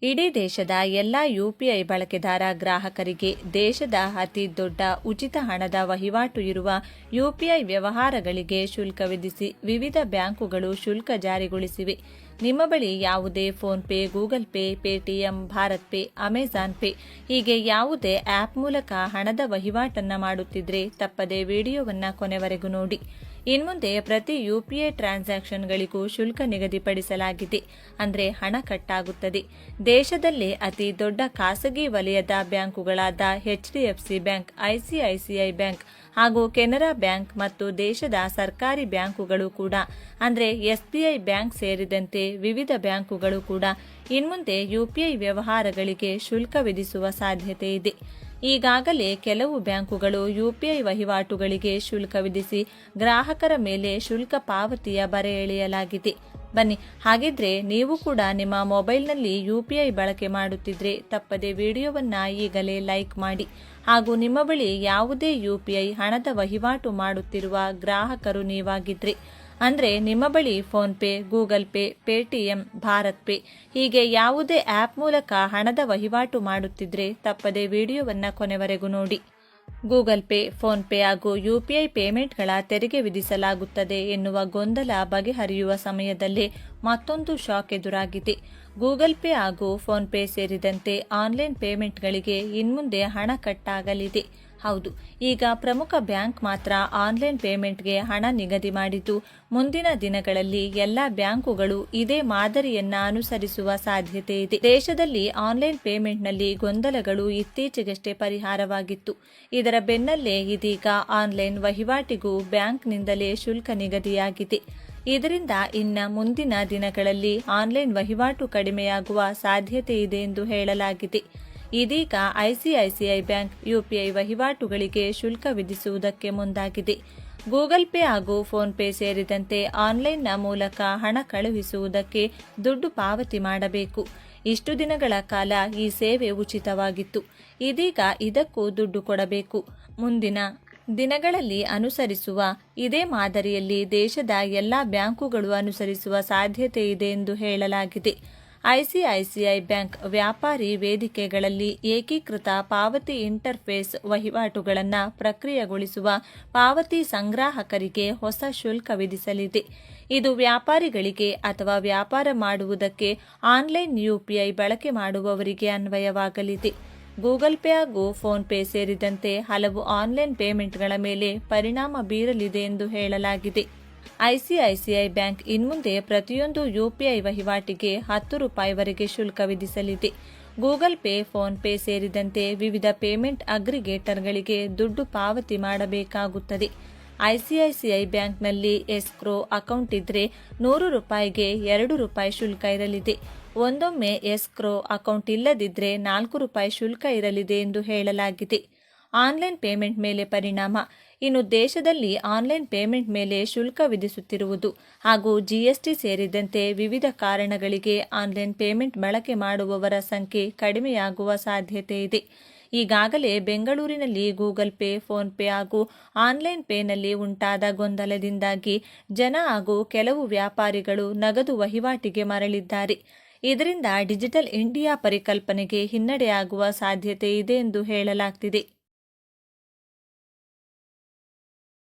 ಇಡೀ ದೇಶದ ಎಲ್ಲ ಯುಪಿಐ ಬಳಕೆದಾರ ಗ್ರಾಹಕರಿಗೆ ದೇಶದ ಅತಿ ದೊಡ್ಡ ಉಚಿತ ಹಣದ ವಹಿವಾಟು ಇರುವ ಯುಪಿಐ ವ್ಯವಹಾರಗಳಿಗೆ ಶುಲ್ಕ ವಿಧಿಸಿ ವಿವಿಧ ಬ್ಯಾಂಕುಗಳು ಶುಲ್ಕ ಜಾರಿಗೊಳಿಸಿವೆ. ನಿಮ್ಮ ಬಳಿ ಯಾವುದೇ PhonePe, Google pay, Paytm, Bharat pay, Amazon pay ಹೀಗೆ ಯಾವುದೇ ಆಪ್ ಮೂಲಕ ಹಣದ ವಹಿವಾಟನ್ನ ಮಾಡುತ್ತಿದ್ರೆ ತಪ್ಪದೆ ವಿಡಿಯೋವನ್ನ ಕೊನೆವರೆಗೂ ನೋಡಿ. ಇನ್ಮುಂದೆ ಪ್ರತಿ ಯುಪಿಐ ಟ್ರಾನ್ಸಾಕ್ಷನ್ಗಳಿಗೂ ಶುಲ್ಕ ನಿಗದಿಪಡಿಸಲಾಗಿದೆ. ಅಂದರೆ ಹಣ ಕಟ್ಟಾಗುತ್ತದೆ. ದೇಶದಲ್ಲಿ ಅತಿ ದೊಡ್ಡ ಖಾಸಗಿ ವಲಯದ ಬ್ಯಾಂಕುಗಳಾದ HDFC ಬ್ಯಾಂಕ್, ICICI ಬ್ಯಾಂಕ್ ಹಾಗೂ ಕೆನರಾ ಬ್ಯಾಂಕ್ ಮತ್ತು ದೇಶದ ಸರ್ಕಾರಿ ಬ್ಯಾಂಕುಗಳು ಕೂಡ ಅಂದರೆ SBI ಬ್ಯಾಂಕ್ ಸೇರಿದಂತೆ ವಿವಿಧ ಬ್ಯಾಂಕುಗಳು ಕೂಡ ಇನ್ಮುಂದೆ ಯುಪಿಐ ವ್ಯವಹಾರಗಳಿಗೆ ಶುಲ್ಕ ವಿಧಿಸುವ ಸಾಧ್ಯತೆ ಇದೆ. ಈಗಾಗಲೇ ಕೆಲವು ಬ್ಯಾಂಕುಗಳು ಯುಪಿಐ ವಹಿವಾಟುಗಳಿಗೆ ಶುಲ್ಕ ವಿಧಿಸಿ ಗ್ರಾಹಕರ ಮೇಲೆ ಶುಲ್ಕ ಪಾವತಿಯ ಬರೆ ಎಳೆಯಲಾಗಿದೆ. ಬನ್ನಿ, ಹಾಗಿದ್ರೆ ನೀವು ಕೂಡ ನಿಮ್ಮ ಮೊಬೈಲ್ನಲ್ಲಿ ಯುಪಿಐ ಬಳಕೆ ಮಾಡುತ್ತಿದ್ರೆ ತಪ್ಪದೆ ವಿಡಿಯೋವನ್ನ ಈಗಲೇ ಲೈಕ್ ಮಾಡಿ. ಹಾಗೂ ನಿಮ್ಮ ಬಳಿ ಯಾವುದೇ ಯುಪಿಐ ಹಣದ ವಹಿವಾಟು ಮಾಡುತ್ತಿರುವ ಗ್ರಾಹಕರು ನೀವಾಗಿದ್ರೆ ಅಂದರೆ ನಿಮ್ಮ ಬಳಿ PhonePe, Google pay, Paytm, Bharat pay ಹೀಗೆ ಯಾವುದೇ ಆಪ್ ಮೂಲಕ ಹಣದ ವಹಿವಾಟು ಮಾಡುತ್ತಿದ್ರೆ ತಪ್ಪದೆ ವಿಡಿಯೋವನ್ನ ಕೊನೆವರೆಗೂ ನೋಡಿ. ಗೂಗಲ್ ಪೇ, ಫೋನ್ಪೇ ಹಾಗೂ ಯುಪಿಐ ಪೇಮೆಂಟ್ಗಳ ತೆರಿಗೆ ವಿಧಿಸಲಾಗುತ್ತದೆ ಎನ್ನುವ ಗೊಂದಲ ಬಗೆಹರಿಯುವ ಸಮಯದಲ್ಲೇ ಮತ್ತೊಂದು ಶಾಕ್ ಎದುರಾಗಿದೆ. ಗೂಗಲ್ ಪೇ ಹಾಗೂ ಫೋನ್ಪೇ ಸೇರಿದಂತೆ ಆನ್ಲೈನ್ ಪೇಮೆಂಟ್ಗಳಿಗೆ ಇನ್ಮುಂದೆ ಹಣ ಕಟ್ಟಾಗಲಿದೆ. ಹೌದು, ಈಗ ಪ್ರಮುಖ ಬ್ಯಾಂಕ್ ಮಾತ್ರ ಆನ್ಲೈನ್ ಪೇಮೆಂಟ್ಗೆ ಹಣ ನಿಗದಿ ಮಾಡಿದ್ದು, ಮುಂದಿನ ದಿನಗಳಲ್ಲಿ ಎಲ್ಲ ಬ್ಯಾಂಕುಗಳು ಇದೇ ಮಾದರಿಯನ್ನ ಅನುಸರಿಸುವ ಸಾಧ್ಯತೆ ಇದೆ. ದೇಶದಲ್ಲಿ ಆನ್ಲೈನ್ ಪೇಮೆಂಟ್ನಲ್ಲಿ ಗೊಂದಲಗಳು ಇತ್ತೀಚೆಗಷ್ಟೇ ಪರಿಹಾರವಾಗಿತ್ತು. ಇದರ ಬೆನ್ನಲ್ಲೇ ಇದೀಗ ಆನ್ಲೈನ್ ವಹಿವಾಟಿಗೂ ಬ್ಯಾಂಕ್ನಿಂದಲೇ ಶುಲ್ಕ ನಿಗದಿಯಾಗಿದೆ. ಇದರಿಂದ ಮುಂದಿನ ದಿನಗಳಲ್ಲಿ ಆನ್ಲೈನ್ ವಹಿವಾಟು ಕಡಿಮೆಯಾಗುವ ಸಾಧ್ಯತೆ ಇದೆ ಎಂದು ಹೇಳಲಾಗಿದೆ. ಇದೀಗ ICICI ಬ್ಯಾಂಕ್ ಯುಪಿಐ ವಹಿವಾಟುಗಳಿಗೆ ಶುಲ್ಕ ವಿಧಿಸುವುದಕ್ಕೆ ಮುಂದಾಗಿದೆ. ಗೂಗಲ್ ಪೇ ಹಾಗೂ ಫೋನ್ಪೇ ಸೇರಿದಂತೆ ಆನ್ಲೈನ್ನ ಮೂಲಕ ಹಣ ಕಳುಹಿಸುವುದಕ್ಕೆ ದುಡ್ಡು ಪಾವತಿ ಮಾಡಬೇಕು. ಇಷ್ಟು ದಿನಗಳ ಕಾಲ ಈ ಸೇವೆ ಉಚಿತವಾಗಿತ್ತು. ಇದೀಗ ಇದಕ್ಕೂ ದುಡ್ಡು ಕೊಡಬೇಕು. ಮುಂದಿನ ದಿನಗಳಲ್ಲಿ ಅನುಸರಿಸುವ ಇದೇ ಮಾದರಿಯಲ್ಲಿ ದೇಶದ ಎಲ್ಲ ಬ್ಯಾಂಕುಗಳು ಅನುಸರಿಸುವ ಸಾಧ್ಯತೆ ಇದೆ ಎಂದು ಹೇಳಲಾಗಿದೆ. ICICI ಬ್ಯಾಂಕ್ ವ್ಯಾಪಾರಿ ವೇದಿಕೆಗಳಲ್ಲಿ ಏಕೀಕೃತ ಪಾವತಿ ಇಂಟರ್ಫೇಸ್ ವಹಿವಾಟುಗಳನ್ನು ಪ್ರಕ್ರಿಯೆಗೊಳಿಸುವ ಪಾವತಿ ಸಂಗ್ರಾಹಕರಿಗೆ ಹೊಸ ಶುಲ್ಕ ವಿಧಿಸಲಿದೆ. ಇದು ವ್ಯಾಪಾರಿಗಳಿಗೆ ಅಥವಾ ವ್ಯಾಪಾರ ಮಾಡುವುದಕ್ಕೆ ಆನ್ಲೈನ್ ಯುಪಿಐ ಬಳಕೆ ಮಾಡುವವರಿಗೆ ಅನ್ವಯವಾಗಲಿದೆ. ಗೂಗಲ್ ಪೇ ಹಾಗೂ ಫೋನ್ಪೇ ಸೇರಿದಂತೆ ಹಲವು ಆನ್ಲೈನ್ ಪೇಮೆಂಟ್ಗಳ ಮೇಲೆ ಪರಿಣಾಮ ಬೀರಲಿದೆ ಎಂದು ಹೇಳಲಾಗಿದೆ. ICICI ಬ್ಯಾಂಕ್ ಇನ್ಮುಂದೆ ಪ್ರತಿಯೊಂದು ಯುಪಿಐ ವಹಿವಾಟಿಗೆ ₹10 ವರೆಗೆ ಶುಲ್ಕ ವಿಧಿಸಲಿದೆ. ಗೂಗಲ್ ಪೇ, ಫೋನ್ಪೇ ಸೇರಿದಂತೆ ವಿವಿಧ ಪೇಮೆಂಟ್ ಅಗ್ರಿಗೇಟರ್ಗಳಿಗೆ ದುಡ್ಡು ಪಾವತಿ ಮಾಡಬೇಕಾಗುತ್ತದೆ. ICICI ಬ್ಯಾಂಕ್ನಲ್ಲಿ ಎಸ್ಕ್ರೋ ಅಕೌಂಟ್ ಇದ್ರೆ ₹100ಗೆ ₹2 ಶುಲ್ಕ ಇರಲಿದೆ. ಒಂದೊಮ್ಮೆ ಎಸ್ಕ್ರೋ ಅಕೌಂಟ್ ಇಲ್ಲದಿದ್ರೆ ₹4 ಶುಲ್ಕ ಇರಲಿದೆ ಎಂದು ಹೇಳಲಾಗಿದೆ. ಆನ್ಲೈನ್ ಪೇಮೆಂಟ್ ಮೇಲೆ ಪರಿಣಾಮ. ಇನ್ನು ದೇಶದಲ್ಲಿ ಆನ್ಲೈನ್ ಪೇಮೆಂಟ್ ಮೇಲೆ ಶುಲ್ಕ ವಿಧಿಸುತ್ತಿರುವುದು ಹಾಗೂ GST ಸೇರಿದಂತೆ ವಿವಿಧ ಕಾರಣಗಳಿಗೆ ಆನ್ಲೈನ್ ಪೇಮೆಂಟ್ ಬಳಕೆ ಮಾಡುವವರ ಸಂಖ್ಯೆ ಕಡಿಮೆಯಾಗುವ ಸಾಧ್ಯತೆ ಇದೆ. ಈಗಾಗಲೇ ಬೆಂಗಳೂರಿನಲ್ಲಿ ಗೂಗಲ್ ಪೇ, ಫೋನ್ಪೇ ಹಾಗೂ ಆನ್ಲೈನ್ ಪೇನಲ್ಲಿ ಉಂಟಾದ ಗೊಂದಲದಿಂದಾಗಿ ಜನ ಹಾಗೂ ಕೆಲವು ವ್ಯಾಪಾರಿಗಳು ನಗದು ವಹಿವಾಟಿಗೆ ಮರಳಿದ್ದಾರೆ. ಇದರಿಂದ ಡಿಜಿಟಲ್ ಇಂಡಿಯಾ ಪರಿಕಲ್ಪನೆಗೆ ಹಿನ್ನಡೆಯಾಗುವ ಸಾಧ್ಯತೆ ಇದೆ ಎಂದು ಹೇಳಲಾಗ್ತಿದೆ.